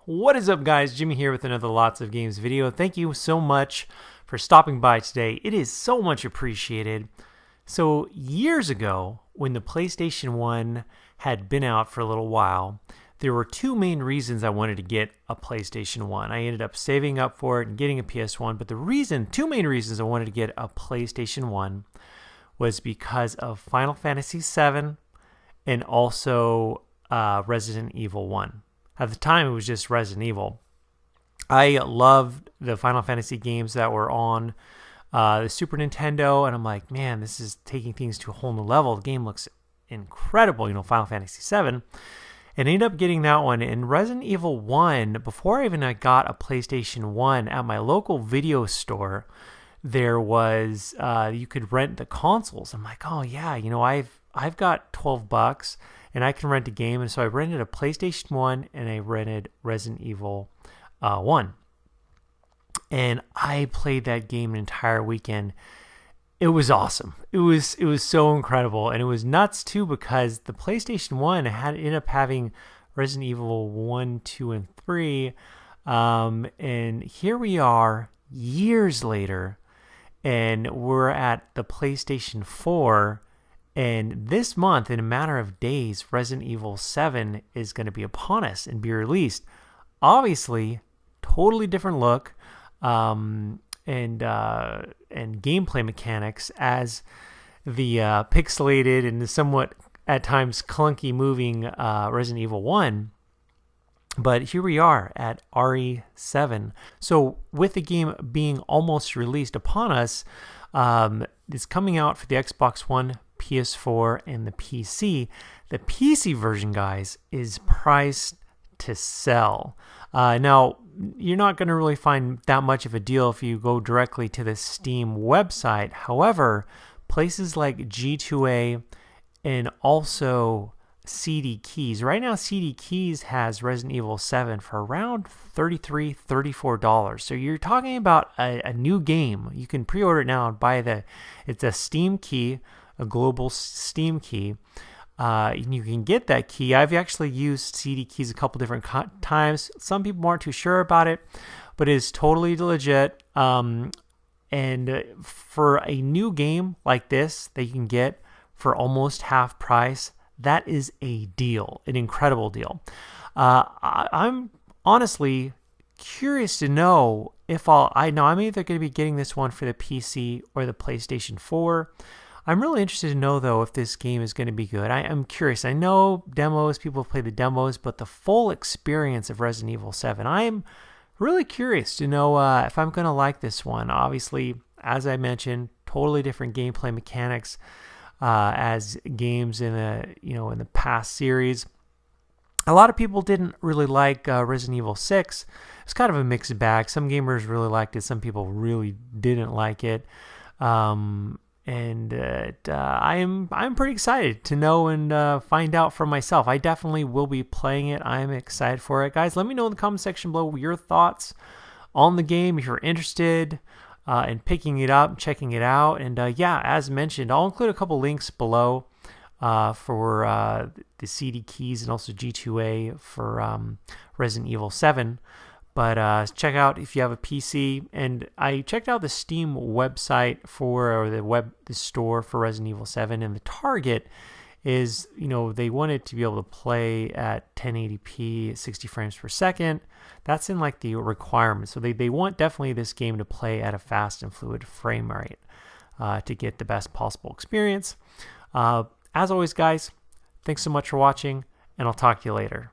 What is up, guys? Jimmy here with another Lots of Games video. Thank you so much for stopping by today. It is so much appreciated. So years ago, when the PlayStation 1 had been out for a little while, there were two main reasons I wanted to get a PlayStation 1. I ended up saving up for it and getting a PS1, but two main reasons I wanted to get a PlayStation 1 was because of Final Fantasy VII and also Resident Evil 1. At the time, it was just Resident Evil. I loved the Final Fantasy games that were on the Super Nintendo, and I'm like, man, this is taking things to a whole new level. The game looks incredible, Final Fantasy VII. And I ended up getting that one. And Resident Evil 1, before I got a PlayStation 1, at my local video store, there was, you could rent the consoles. I'm like, oh yeah, I've got $12 and I can rent a game. And so I rented a PlayStation 1 and I rented Resident Evil 1. And I played that game an entire weekend. It was awesome. It was so incredible. And it was nuts too, because the PlayStation 1 ended up having Resident Evil 1, 2, and 3. And here we are years later, and we're at the PlayStation 4. And this month, in a matter of days, Resident Evil 7 is going to be upon us and be released. Obviously, totally different look and gameplay mechanics as the pixelated and somewhat at times clunky moving Resident Evil 1. But here we are at RE7. So with the game being almost released upon us, it's coming out for the Xbox One, PS4, and the PC. The PC version, guys, is priced to sell. Now, you're not going to really find that much of a deal if you go directly to the Steam website. However, places like G2A and also CD Keys. Right now, CD Keys has Resident Evil 7 for around $33, $34. So you're talking about a new game. You can pre-order it now and buy it's a Steam key, a global Steam key. You can get that key. I've actually used CD Keys a couple different times. Some people aren't too sure about it, but it is totally legit. And for a new game like this that you can get for almost half price, that is a deal, an incredible deal. I'm honestly curious to know if I'm either going to be getting this one for the PC or the PlayStation 4. I'm really interested to know, though, if this game is going to be good. I'm curious. I know demos, people have played the demos, but the full experience of Resident Evil 7, I'm really curious to know if I'm going to like this one. Obviously, as I mentioned, totally different gameplay mechanics as games in the past series. A lot of people didn't really like Resident Evil 6. It's kind of a mixed bag. Some gamers really liked it. Some people really didn't like it. I'm pretty excited to know and find out for myself. I definitely will be playing it. I'm excited for it. Guys, let me know in the comment section below your thoughts on the game. If you're interested in picking it up, checking it out. And yeah, as mentioned, I'll include a couple links below for the CD Keys and also G2A for Resident Evil 7. But check out if you have a PC. And I checked out the Steam website or the store for Resident Evil 7, and the target is, they want it to be able to play at 1080p, 60 frames per second. That's in like the requirements. So they want definitely this game to play at a fast and fluid frame rate to get the best possible experience. As always, guys, thanks so much for watching, and I'll talk to you later.